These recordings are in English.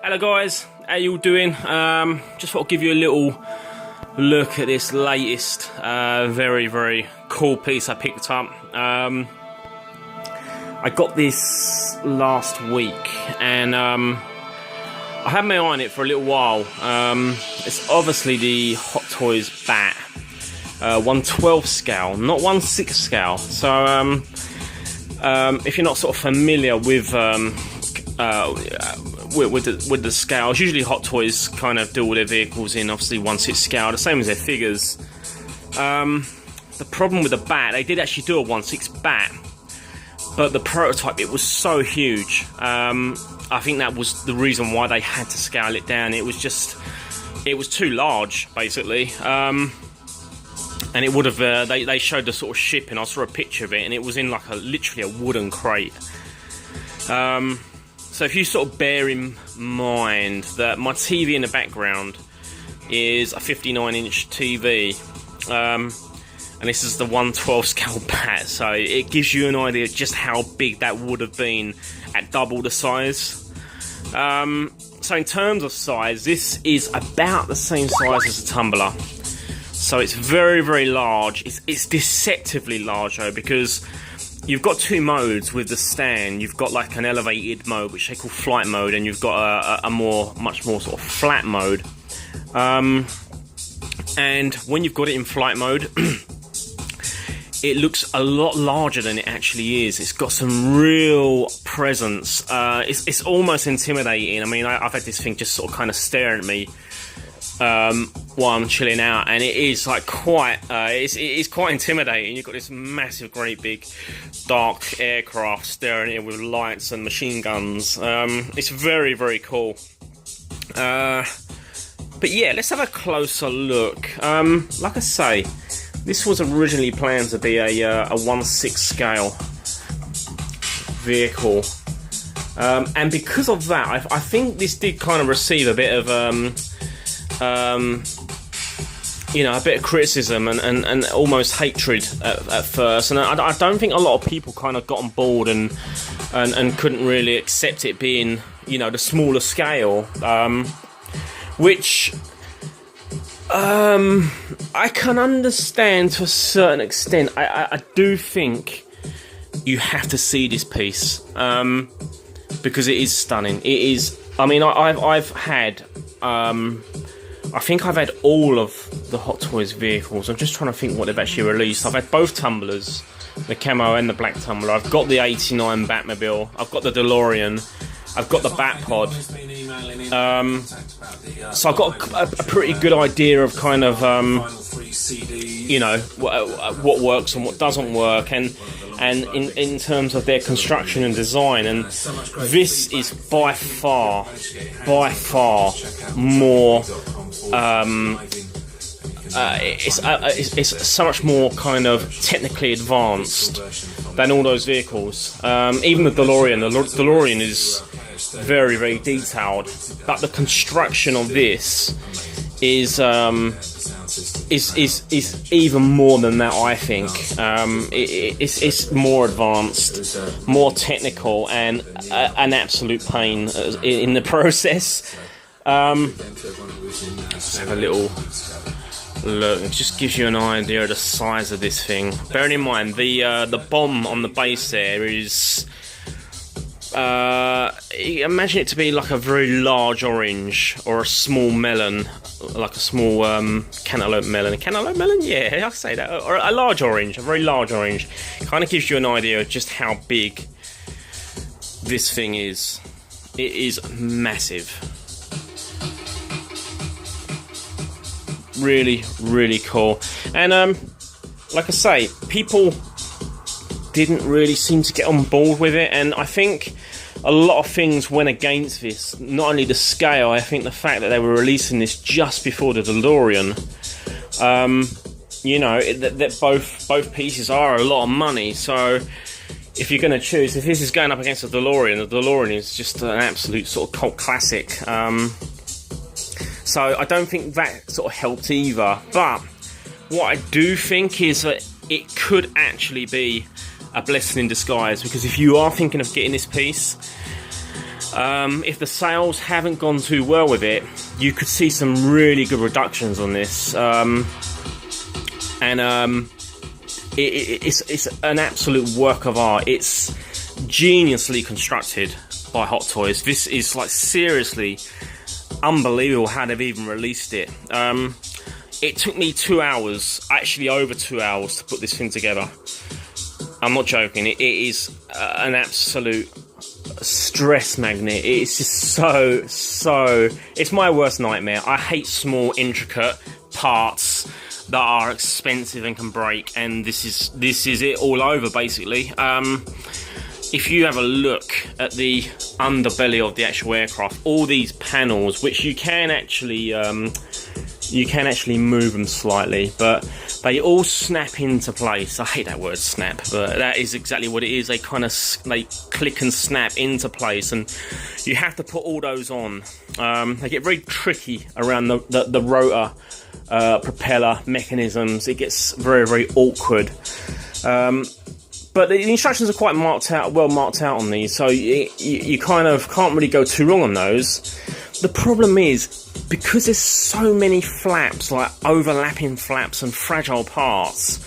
Hello guys, how you all doing? Just thought I'd give you a little look at this latest very cool piece I picked up. I got this last week and I had my eye on it for a little while. It's obviously the Hot Toys bat, 1/12 scale, not 1/6 scale. So if you're not sort of familiar with the scales, usually Hot Toys kind of do all their vehicles in obviously 1/6 scale, the same as their figures. The problem with the bat, they did actually do a 1/6 bat, but the prototype, it was so huge. I think that was the reason why they had to scale it down. It was too large, basically. And it would have, they showed the sort of shipping. I saw a picture of it, and it was in like literally a wooden crate. So if you sort of bear in mind that my TV in the background is a 59-inch TV, and this is the 1/12 scale bat, so it gives you an idea just how big that would have been at double the size. So in terms of size, this is about the same size as a tumbler. So it's very large. It's deceptively large though, because you've got two modes with the stand. You've got like an elevated mode, which they call flight mode, and you've got a much more sort of flat mode. And when you've got it in flight mode, it looks a lot larger than it actually is. It's got some real presence. It's almost intimidating. I mean, I've had this thing just sort of kind of staring at me while I'm chilling out, and it is like quite it's quite intimidating. You've got this massive, great big dark aircraft staring at you with lights and machine guns. It's very cool. But yeah, let's have a closer look. Like I say, this was originally planned to be a 1/6 scale vehicle, and because of that, I think this did kind of receive a bit of a bit of criticism and almost hatred at first, and I don't think a lot of people kind of got on board and couldn't really accept it being, the smaller scale, which I can understand to a certain extent. I do think you have to see this piece because it is stunning. It is. I mean, I've had. I think I've had all of the Hot Toys vehicles. I'm just trying to think what they've actually released. I've had both tumblers, the camo and the black tumbler. I've got the '89 Batmobile. I've got the DeLorean. I've got the Batpod. So I've got a pretty good idea of kind of, what works and what doesn't work, and in terms of their construction and design. And this is by far more. It's so much more kind of technically advanced than all those vehicles. Even the DeLorean. The DeLorean is very detailed, but the construction of this is even more than that. I think it's more advanced, more technical, and an absolute pain in the process. Let's have a little look. It just gives you an idea of the size of this thing. Bearing in mind the bomb on the base there is. Imagine it to be like a very large orange or a small melon, like a small cantaloupe melon. Cantaloupe melon? Yeah, I'll say that. Or a large orange, a very large orange. Kind of gives you an idea of just how big this thing is. It is massive. Really cool. And like I say, people didn't really seem to get on board with it, and I think a lot of things went against this. Not only the scale, I think the fact that they were releasing this just before the DeLorean. That both pieces are a lot of money. So if you're going to choose, if this is going up against the DeLorean is just an absolute sort of cult classic. So I don't think that sort of helped either. But what I do think is that it could actually be a blessing in disguise, because if you are thinking of getting this piece, If the sales haven't gone too well with it, you could see some really good reductions on this. It's an absolute work of art. It's geniusly constructed by Hot Toys. This is like seriously unbelievable how they've even released it. It took me 2 hours, actually over 2 hours, to put this thing together. I'm not joking. It is an absolute stress magnet. It's just so. It's my worst nightmare. I hate small, intricate parts that are expensive and can break, and this is it all over basically. If you have a look at the underbelly of the actual aircraft, all these panels, which you can actually move them slightly, but they all snap into place. I hate that word snap, but that is exactly what it is. They kind of click and snap into place, and you have to put all those on. They get very tricky around the rotor propeller mechanisms. It gets very, very awkward. But the instructions are quite well marked out on these, so you kind of can't really go too wrong on those. The problem is, because there's so many flaps, like overlapping flaps and fragile parts,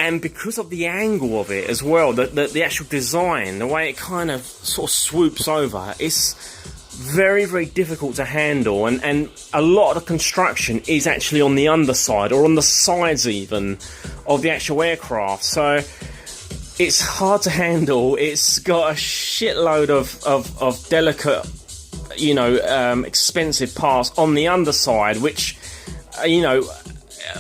and because of the angle of it as well, the actual design, the way it kind of sort of swoops over, it's very, very difficult to handle, and a lot of the construction is actually on the underside, or on the sides even, of the actual aircraft, so it's hard to handle. It's got a shitload of delicate, expensive parts on the underside, which,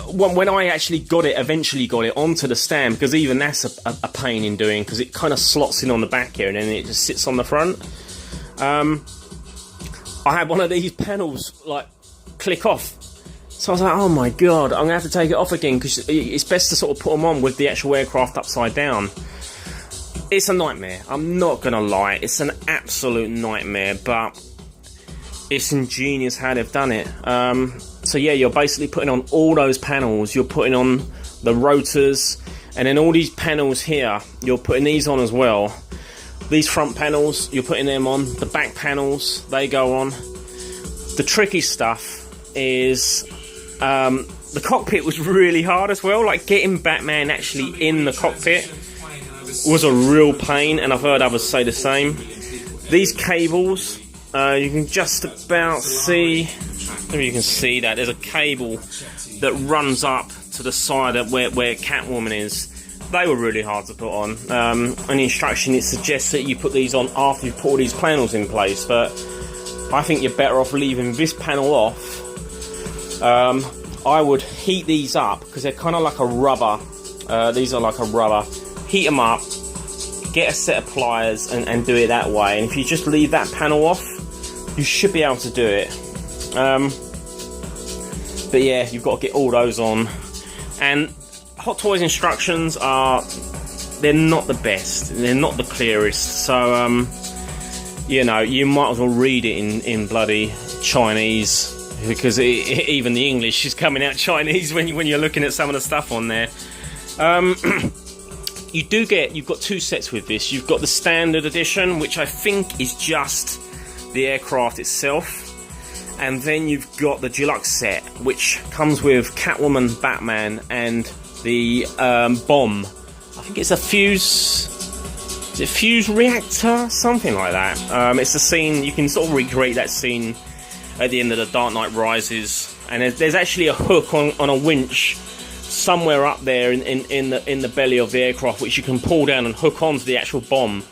when I actually eventually got it onto the stand, because even that's a pain in doing, because it kind of slots in on the back here and then it just sits on the front. I had one of these panels like click off, so I was like, oh my god, I'm gonna have to take it off again, because it's best to sort of put them on with the actual aircraft upside down. It's a nightmare, I'm not gonna lie, it's an absolute nightmare, but it's ingenious how they've done it. So yeah, you're basically putting on all those panels, you're putting on the rotors, and then all these panels here, you're putting these on as well. These front panels, you're putting them on. The back panels, they go on. The tricky stuff is the cockpit was really hard as well. Like, getting Batman actually in the cockpit was a real pain, and I've heard others say the same. These cables, you can just about see, maybe you can see that there's a cable that runs up to the side of where Catwoman is. They were really hard to put on. And the instruction, it suggests that you put these on after you put all these panels in place, but I think you're better off leaving this panel off. I would heat these up, because they're kind of like a rubber. These are like a rubber. Heat them up, get a set of pliers, and do it that way. And if you just leave that panel off, you should be able to do it. But yeah, you've got to get all those on. And Hot Toys instructions they're not the best, they're not the clearest, so you might as well read it in bloody Chinese, because even the English is coming out Chinese when you're looking at some of the stuff on there. You've got two sets with this. You've got the standard edition, which I think is just the aircraft itself, and then you've got the deluxe set, which comes with Catwoman, Batman, and the bomb. I think it's a fuse. Is it a fuse reactor? Something like that. It's the scene, you can sort of recreate that scene at the end of The Dark Knight Rises, and there's actually a hook on a winch somewhere up there in the belly of the aircraft, which you can pull down and hook onto the actual bomb.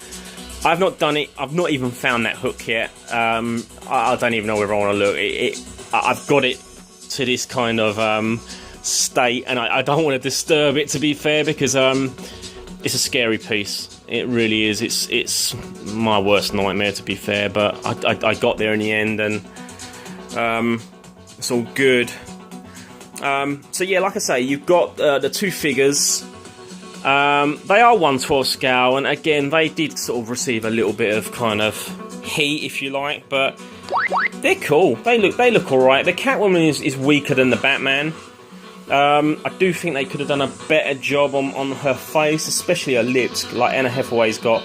I've not done it. I've not even found that hook yet. I don't even know whether I want to look. I've got it to this kind of state, and I don't want to disturb it, to be fair, because it's a scary piece. It really is. It's my worst nightmare, to be fair, but I got there in the end, and it's all good. So yeah, like I say, you've got the two figures. They are 1/12 scale, and again, they did sort of receive a little bit of kind of heat, if you like, but they're cool. They look alright. The Catwoman is weaker than the Batman. I do think they could have done a better job on her face, especially her lips. Like Anna Hathaway's got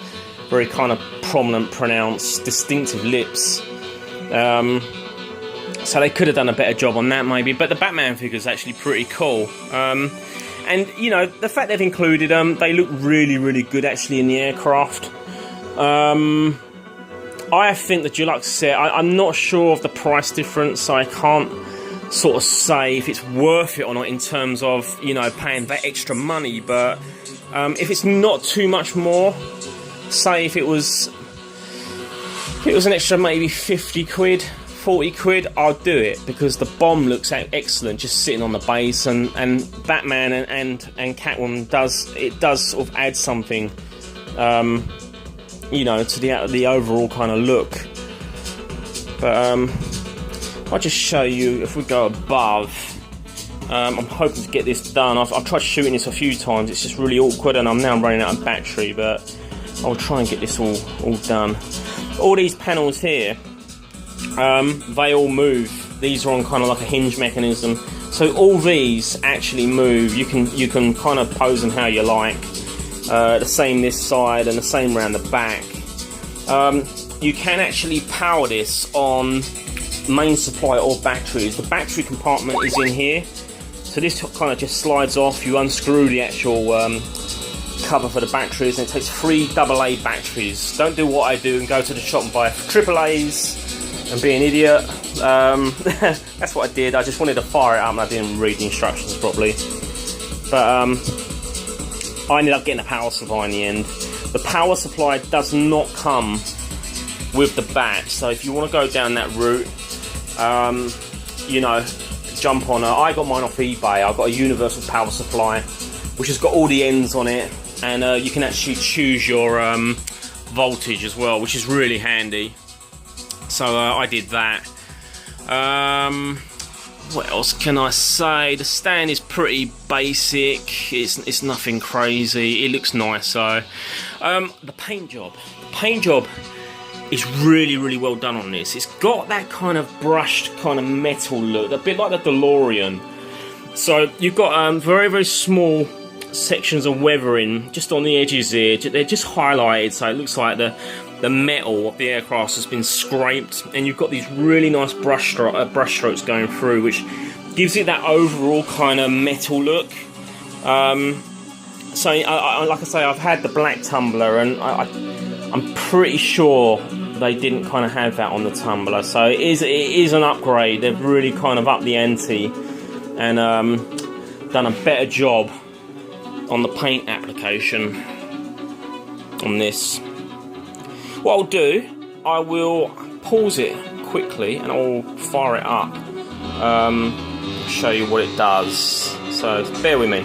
very kind of prominent, pronounced, distinctive lips. So they could have done a better job on that maybe, but the Batman figure is actually pretty cool. And you know, the fact they've included them, they look really, really good actually in the aircraft. I think the deluxe set, I'm not sure of the price difference, so I can't sort of say if it's worth it or not in terms of, you know, paying that extra money, but if it's not too much more, say if it was an extra maybe 50 quid, 40 quid, I'll do it, because the bomb looks excellent just sitting on the base, and Batman and Catwoman does sort of add something, you know, to the overall kind of look. But I'll just show you, if we go above, I'm hoping to get this done. I've tried shooting this a few times, it's just really awkward, and I'm now running out of battery, but I'll try and get this all done. All these panels here, they all move. These are on kind of like a hinge mechanism, so all these actually move. You can kind of pose them how you like. The same this side and the same around the back. You can actually power this on main supply or batteries. The battery compartment is in here, so this kind of just slides off. You unscrew the actual cover for the batteries, and it takes 3 AA batteries. Don't do what I do and go to the shop and buy AAAs and be an idiot. That's what I did. I just wanted to fire it up and I didn't read the instructions properly. But I ended up getting a power supply in the end. The power supply does not come with the bat, so if you want to go down that route, you know, jump on I got mine off eBay. I've got a universal power supply which has got all the ends on it, and you can actually choose your voltage as well, which is really handy. So I did that. What else can I say? The stand is pretty basic. It's nothing crazy. It looks nice though. The paint job is really, really well done on this. It's got that kind of brushed kind of metal look, a bit like the DeLorean. So you've got very, very small sections of weathering just on the edges here. They're just highlighted, so it looks like the metal of the aircraft has been scraped, and you've got these really nice brush strokes going through, which gives it that overall kind of metal look. So like I say, I've had the black tumbler, and I'm pretty sure they didn't kind of have that on the tumbler, so it is an upgrade. They've really kind of upped the ante and done a better job on the paint application on this. What I'll do, I will pause it quickly and I'll fire it up, show you what it does, so bear with me.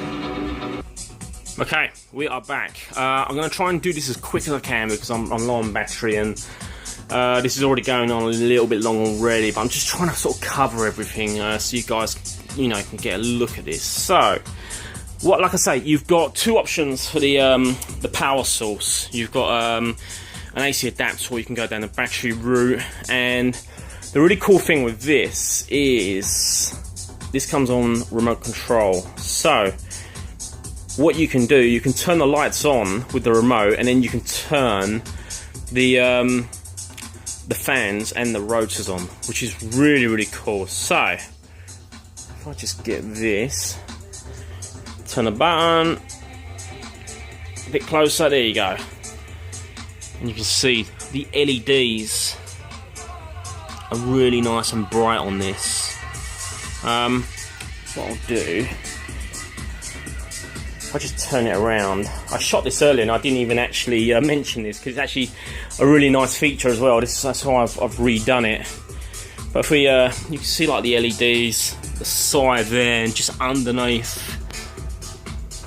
Okay, we are back. I'm going to try and do this as quick as I can because I'm low on battery, and this is already going on a little bit long already, but I'm just trying to sort of cover everything so you guys, you know, can get a look at this. So, like I say, you've got 2 options for the power source. You've got an AC adapter, or you can go down the battery route. And the really cool thing with this is this comes on remote control. So what you can do, you can turn the lights on with the remote, and then you can turn the fans and the rotors on, which is really, really cool. So if I just get this, turn the button a bit closer, there you go, and you can see the LEDs are really nice and bright on this. What I'll do, if I just turn it around, I shot this earlier and I didn't even actually mention this because it's actually a really nice feature as well. That's why I've redone it. But if we, you can see like the LEDs, the side there, and just underneath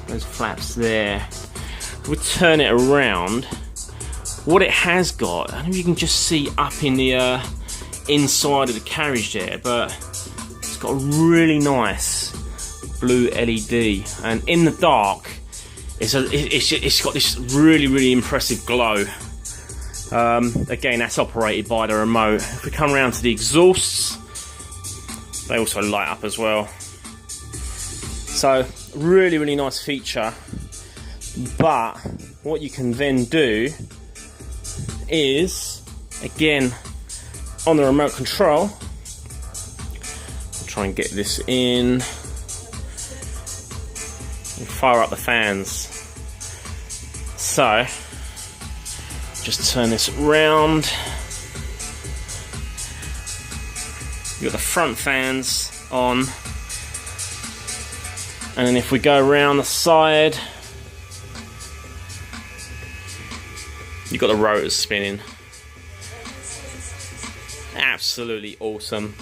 those flaps there. If we turn it around, what it has got, I don't know if you can just see up in the inside of the carriage there, but it's got a really nice blue LED, and in the dark it's got this really, really impressive glow. Again, that's operated by the remote. If we come around to the exhausts, they also light up as well. So really, really nice feature. But what you can then do is, again, on the remote control. I'll try and get this in. And fire up the fans. So, just turn this round. You've got the front fans on. And then if we go around the side, you've got the rotors spinning. Absolutely awesome.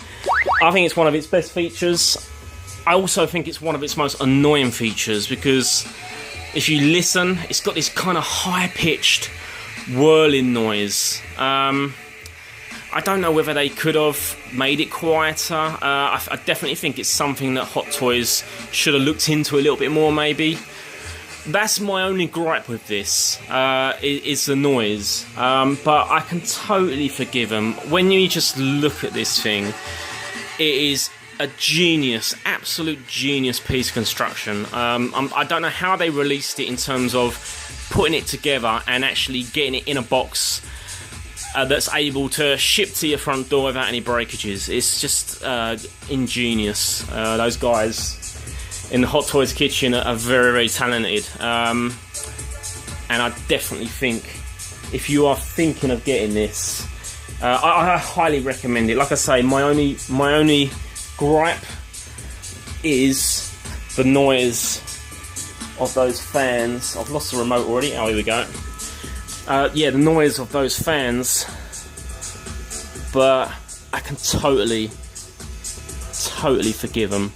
I think it's one of its best features. I also think it's one of its most annoying features, because if you listen, it's got this kind of high-pitched whirling noise. I don't know whether they could have made it quieter. I definitely think it's something that Hot Toys should have looked into a little bit more, maybe. That's my only gripe with this, is the noise. But I can totally forgive them. When you just look at this thing, it is a genius, absolute genius piece of construction. I don't know how they released it in terms of putting it together and actually getting it in a box that's able to ship to your front door without any breakages. It's just ingenious. Those guys in the Hot Toys kitchen are very, very talented. And I definitely think if you are thinking of getting this, I highly recommend it. Like I say, my only gripe is the noise of those fans. I've lost the remote already. Oh, here we go. Yeah, the noise of those fans, but I can totally forgive them.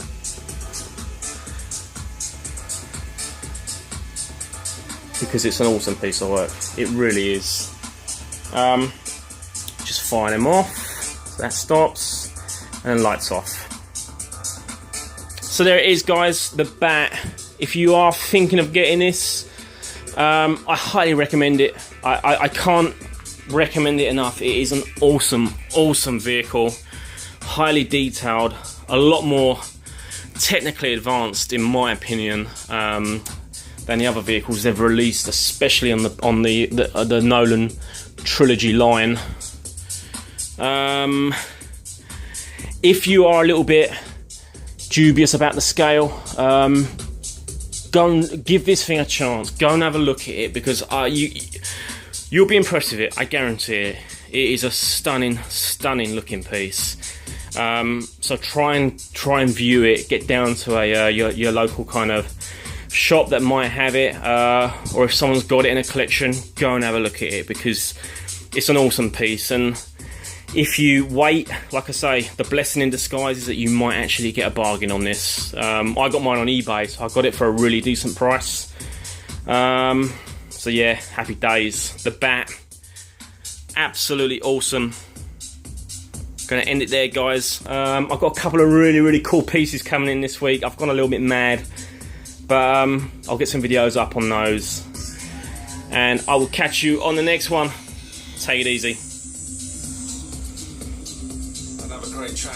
Because it's an awesome piece of work. It really is. Just fire them off. So that stops. And lights off. So there it is, guys. The Bat. If you are thinking of getting this, I highly recommend it. I can't recommend it enough. It is an awesome vehicle. Highly detailed. A lot more technically advanced, in my opinion, than the other vehicles they've released, especially on the Nolan trilogy line. If you are a little bit dubious about the scale, go and give this thing a chance. Go and have a look at it, because you'll be impressed with it. I guarantee it. It is a stunning looking piece. So try and view it. Get down to your local kind of shop that might have it, or if someone's got it in a collection, go and have a look at it, because it's an awesome piece. And if you wait, like I say, the blessing in disguise is that you might actually get a bargain on this. I got mine on eBay, so I got it for a really decent price. So yeah, happy days. The Bat, absolutely awesome. Gonna end it there, guys. I've got a couple of really cool pieces coming in this week. I've gone a little bit mad, but I'll get some videos up on those. And I will catch you on the next one. Take it easy. Great child.